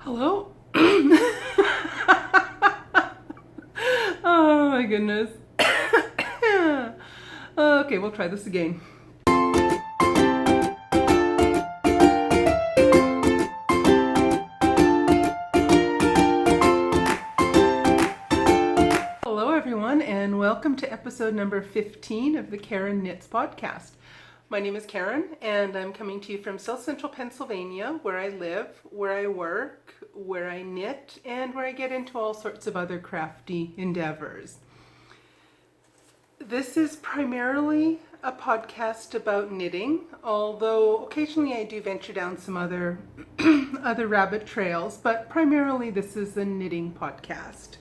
Hello? Oh my goodness. Okay, we'll try this again. Hello everyone, and welcome to episode number 15 of the Karen Knits podcast. My name is Karen, and I'm coming to you from South Central Pennsylvania, where I live, where I work, where I knit, and where I get into all sorts of other crafty endeavors. This is primarily a podcast about knitting, although occasionally I do venture down some other rabbit trails, but primarily this is a knitting podcast.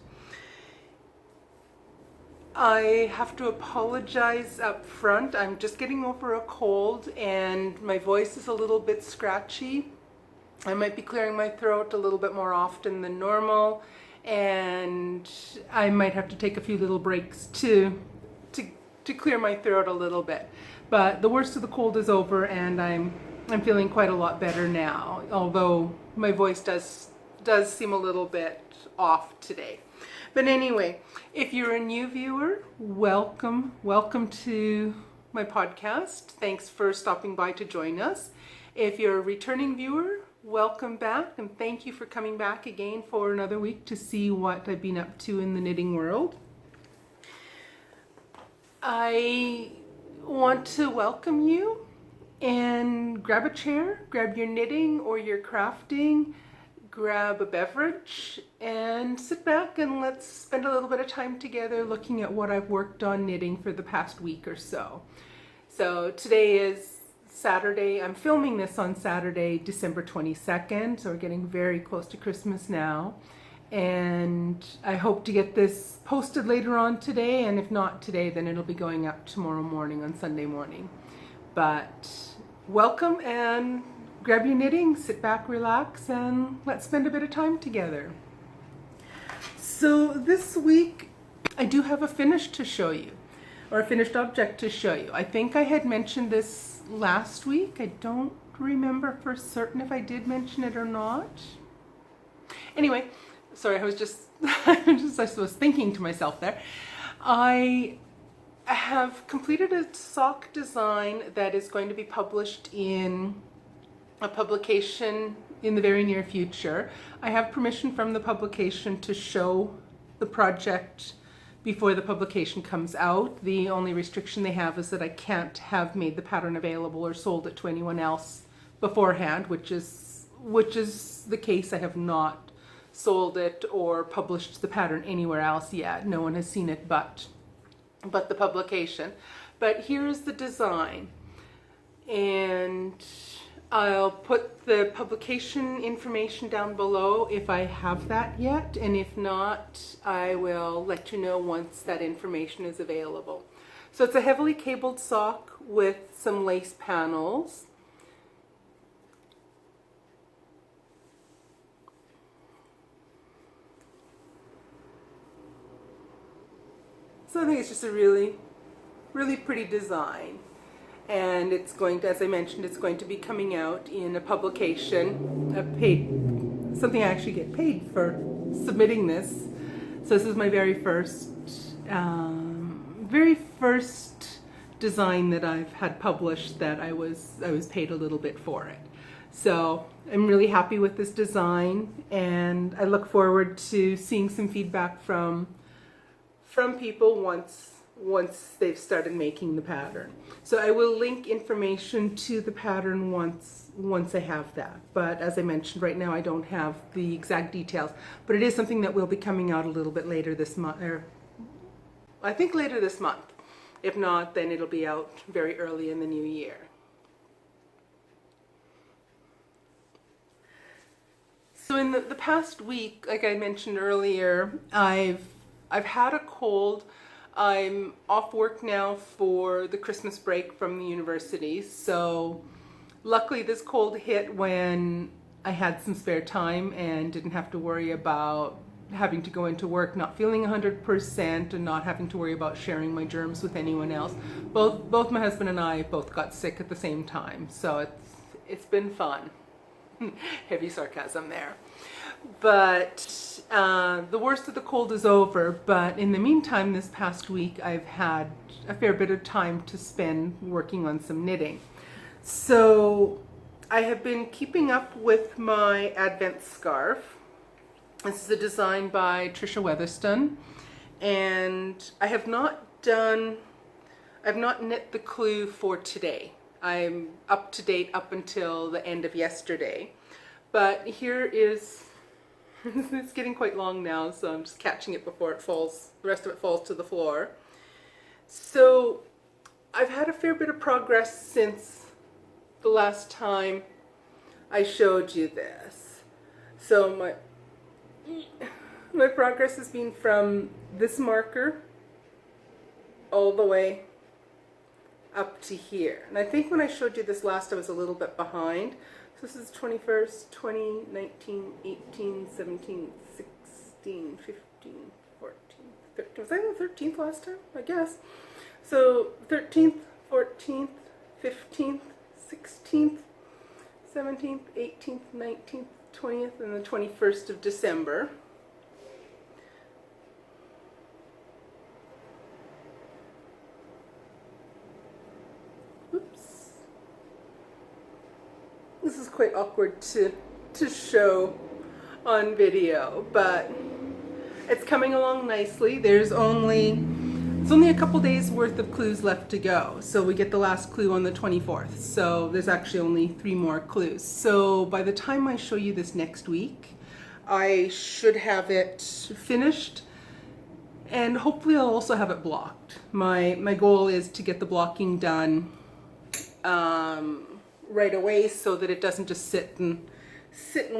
I have to apologize up front. I'm just getting over a cold and my voice is a little bit scratchy. I might be clearing my throat a little bit more often than normal, and I might have to take a few little breaks to clear my throat a little bit. But the worst of the cold is over and I'm feeling quite a lot better now, although my voice does seem a little bit off today. But anyway, if you're a new viewer, welcome to my podcast. Thanks for stopping by to join us. If you're a returning viewer, welcome back, and thank you for coming back again for another week to see what I've been up to in the knitting world. I want to welcome you and grab a chair, grab your knitting or your crafting, grab a beverage and sit back and let's spend a little bit of time together looking at what I've worked on knitting for the past week or so. So today is Saturday. I'm filming this on Saturday, December 22nd, so we're getting very close to Christmas now. And I hope to get this posted later on today, and if not today, then it'll be going up tomorrow morning on Sunday morning. But welcome, and grab your knitting, sit back, relax, and let's spend a bit of time together. So this week, I do have a finish to show you, or a finished object to show you. I think I had mentioned this last week. I don't remember for certain if I did mention it or not. Anyway, sorry, I was thinking to myself there. I have completed a sock design that is going to be published in a publication in the very near future. I have permission from the publication to show the project before the publication comes out. The only restriction they have is that I can't have made the pattern available or sold it to anyone else beforehand, which is the case. I have not sold it or published the pattern anywhere else yet. No one has seen it but the publication. But here's the design, and I'll put the publication information down below if I have that yet, and if not, I will let you know once that information is available. So it's a heavily cabled sock with some lace panels. So I think it's just a really, really pretty design. And it's going to, as I mentioned, it's going to be coming out in a publication, something I actually get paid for submitting this. So this is my very first design that I've had published that I was paid a little bit for it. So I'm really happy with this design, and I look forward to seeing some feedback from people once they've started making the pattern. So I will link information to the pattern once I have that. But as I mentioned, right now I don't have the exact details, but it is something that will be coming out a little bit later this month, or I think later this month. If not, then it'll be out very early in the new year. So in the past week, like I mentioned earlier, I've had a cold. I'm off work now for the Christmas break from the university, so luckily this cold hit when I had some spare time and didn't have to worry about having to go into work not feeling 100% and not having to worry about sharing my germs with anyone else. Both my husband and I both got sick at the same time, so it's been fun. Heavy sarcasm there. But the worst of the cold is over. But in the meantime, this past week, I've had a fair bit of time to spend working on some knitting. So I have been keeping up with my Advent scarf. This is a design by Trisha Weatherston. And I've not knit the clue for today. I'm up to date up until the end of yesterday. But here is, it's getting quite long now, so I'm just catching it before it falls, the rest of it falls to the floor. So I've had a fair bit of progress since the last time I showed you this. So my progress has been from this marker all the way up to here. And I think when I showed you this last, I was a little bit behind. So this is 21st, 20, 19, 18, 17, 16, 15, 14, 13. Was I on the 13th last time? I guess. So 13th, 14th, 15th, 16th, 17th, 18th, 19th, 20th, and the 21st of December. This is quite awkward to show on video, but it's coming along nicely. It's only a couple days worth of clues left to go. So we get the last clue on the 24th. So there's actually only 3 more clues. So by the time I show you this next week, I should have it finished, and hopefully I'll also have it blocked. My goal is to get the blocking done right away, so that it doesn't just sit and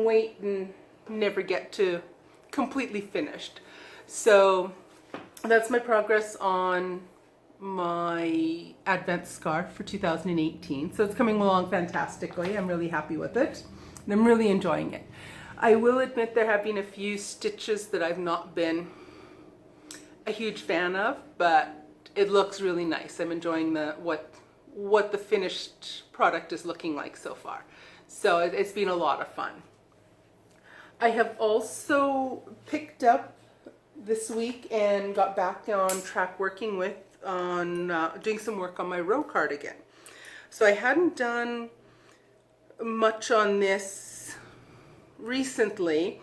wait and never get to completely finished. So that's my progress on my Advent scarf for 2018. So it's coming along fantastically. I'm really happy with it, and I'm really enjoying it. I will admit there have been a few stitches that I've not been a huge fan of, but it looks really nice. I'm enjoying what the finished product is looking like so far. So it's been a lot of fun. I have also picked up this week and got back on track working doing some work on my Rowe cardigan. So I hadn't done much on this recently,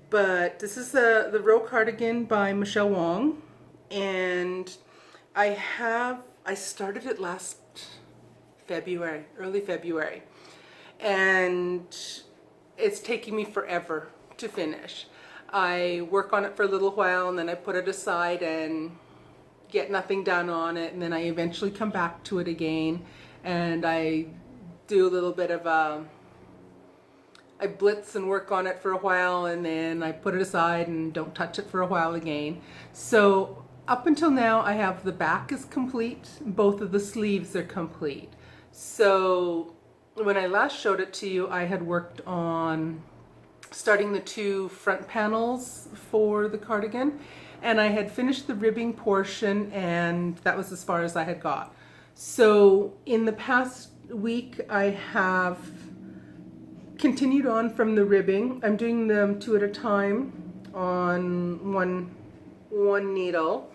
but this is the Rowe cardigan by Michelle Wong, and I started it last February, early February, and it's taking me forever to finish. I work on it for a little while, and then I put it aside and get nothing done on it, and then I eventually come back to it again, and I do a little bit of I blitz and work on it for a while, and then I put it aside and don't touch it for a while again. So up until now, I have the back is complete, both of the sleeves are complete. So when I last showed it to you, I had worked on starting the 2 front panels for the cardigan, and I had finished the ribbing portion, and that was as far as I had got. So in the past week, I have continued on from the ribbing. I'm doing them 2 at a time on one needle,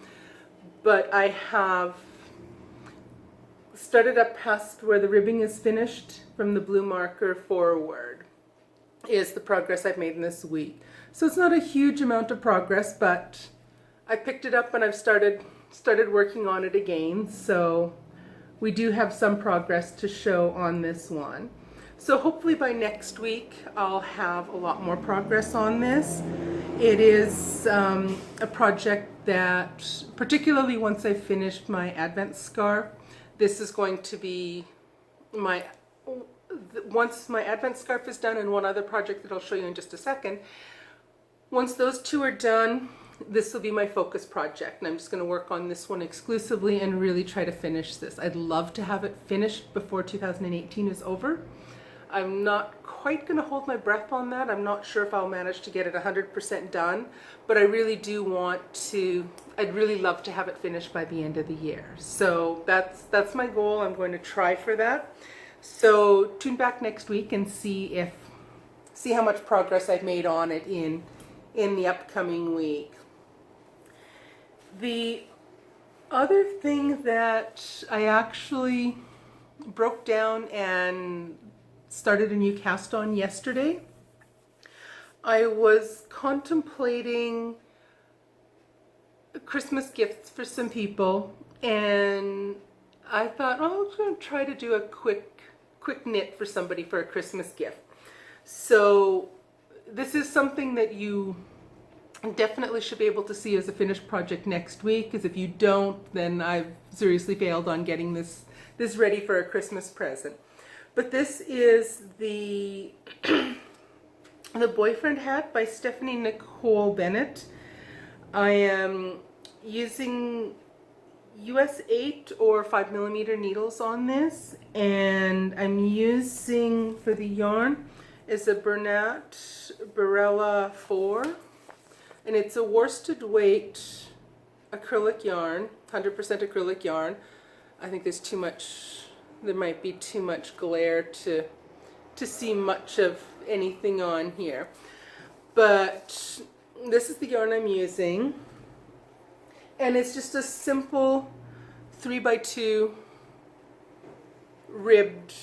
but I have started up past where the ribbing is finished. From the blue marker forward is the progress I've made in this week. So it's not a huge amount of progress, but I picked it up and I've started working on it again. So we do have some progress to show on this one. So hopefully by next week I'll have a lot more progress on this. It is a project that, particularly once I've finished my Advent scarf, this is going to be once my Advent scarf is done, and one other project that I'll show you in just a second. Once those 2 are done, this will be my focus project, and I'm just going to work on this one exclusively and really try to finish this. I'd love to have it finished before 2018 is over. I'm not quite going to hold my breath on that. I'm not sure if I'll manage to get it 100% done, but I really do want to. I'd really love to have it finished by the end of the year. So that's my goal. I'm going to try for that. So tune back next week and see if see how much progress I've made on it in the upcoming week. The other thing that I actually broke down and started a new cast on yesterday, I was contemplating Christmas gifts for some people, and I thought, oh, I'm going to try to do a quick knit for somebody for a Christmas gift. So this is something that you definitely should be able to see as a finished project next week, because if you don't, then I've seriously failed on getting this ready for a Christmas present. But this is the the boyfriend hat by Stephanie Nicole Bennett. I am using US 8 or 5mm needles on this, and I'm using, for the yarn, is a Bernat Barella 4, and it's a worsted weight acrylic yarn, 100% acrylic yarn. I think there might be too much glare to see much of anything on here, but this is the yarn I'm using, and it's just a simple 3x2 ribbed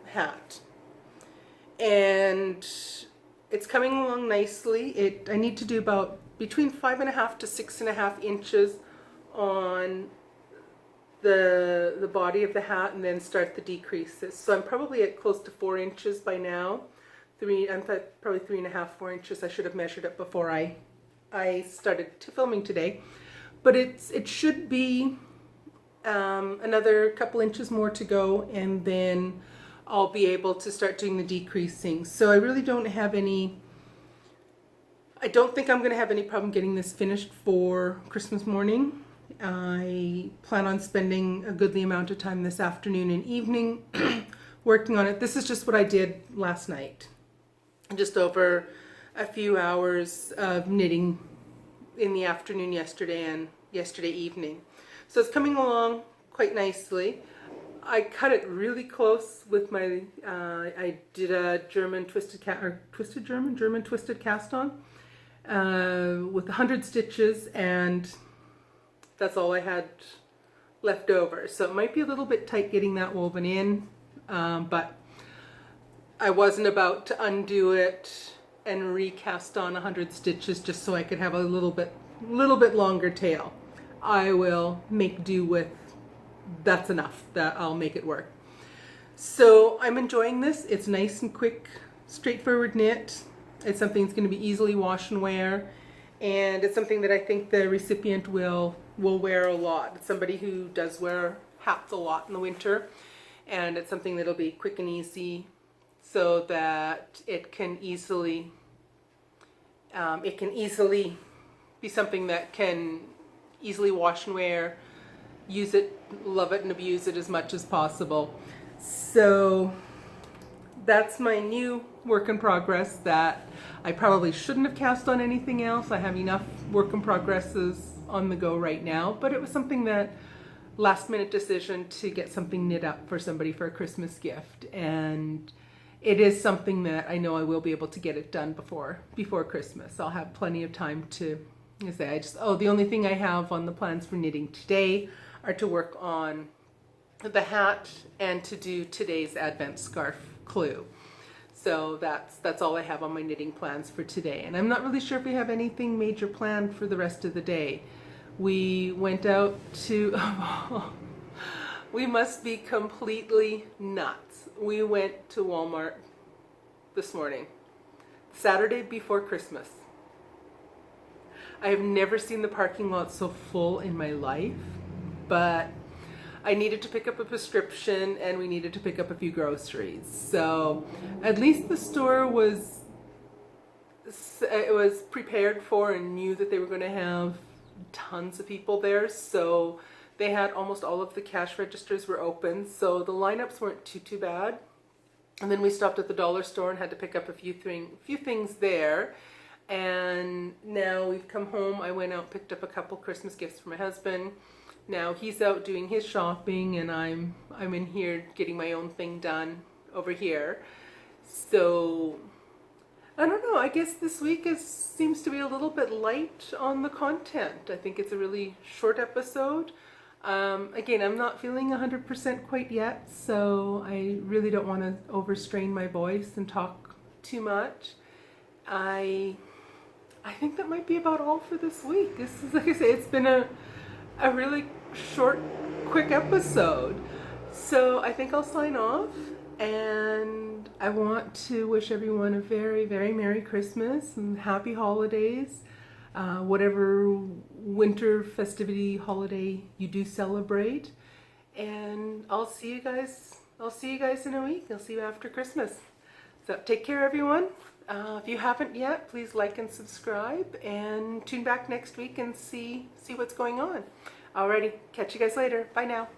hat, and it's coming along nicely. I need to do about between 5.5 to 6.5 inches on the body of the hat, and then start the decreases. So I'm probably at close to 4 inches by now. I'm probably 3.5, 4 inches. I should have measured it before I started filming today, but it should be another couple inches more to go, and then I'll be able to start doing the decreasing. So I really don't have any. I don't think I'm going to have any problem getting this finished for Christmas morning. I plan on spending a goodly amount of time this afternoon and evening working on it. This is just what I did last night. Just over a few hours of knitting in the afternoon yesterday and yesterday evening. So it's coming along quite nicely. I cut it really close with my, I did a German twisted cast on with 100 stitches, and that's all I had left over. So it might be a little bit tight getting that woven in, but I wasn't about to undo it and recast on 100 stitches just so I could have a little bit longer tail. I will make do with that's enough. That I'll make it work. So I'm enjoying this. It's nice and quick, straightforward knit. It's something that's going to be easily wash and wear, and it's something that I think the recipient will wear a lot. It's somebody who does wear hats a lot in the winter, and it's something that'll be quick and easy, so that it can easily be something that can easily wash and wear, use it, love it, and abuse it as much as possible. So that's my new work in progress that I probably shouldn't have cast on anything else. I have enough work in progresses on the go right now, but it was something that last minute decision to get something knit up for somebody for a Christmas gift, and it is something that I know I will be able to get it done before Christmas. I'll have plenty of time to say, the only thing I have on the plans for knitting today are to work on the hat and to do today's Advent scarf clue. So that's all I have on my knitting plans for today. And I'm not really sure if we have anything major planned for the rest of the day. We went out to, we must be completely nuts. We went to Walmart this morning, Saturday before Christmas. I have never seen the parking lot so full in my life, but I needed to pick up a prescription and we needed to pick up a few groceries. So at least the store was prepared for and knew that they were going to have tons of people there. So they had almost all of the cash registers were open. So the lineups weren't too bad. And then we stopped at the dollar store and had to pick up a few things there. And now we've come home. I went out, picked up a couple Christmas gifts for my husband. Now he's out doing his shopping, and I'm in here getting my own thing done over here. So I don't know. I guess this week seems to be a little bit light on the content. I think it's a really short episode. Again, I'm not feeling 100% quite yet, so I really don't want to overstrain my voice and talk too much. I think that might be about all for this week. This is, like I say, it's been a really short, quick episode. So I think I'll sign off, and I want to wish everyone a very, very Merry Christmas and Happy Holidays. Whatever winter festivity holiday you do celebrate. And I'll see you guys in a week. I'll see you after Christmas. So take care, everyone. If you haven't yet, please like and subscribe, and tune back next week and see what's going on. Alrighty, catch you guys later. Bye now.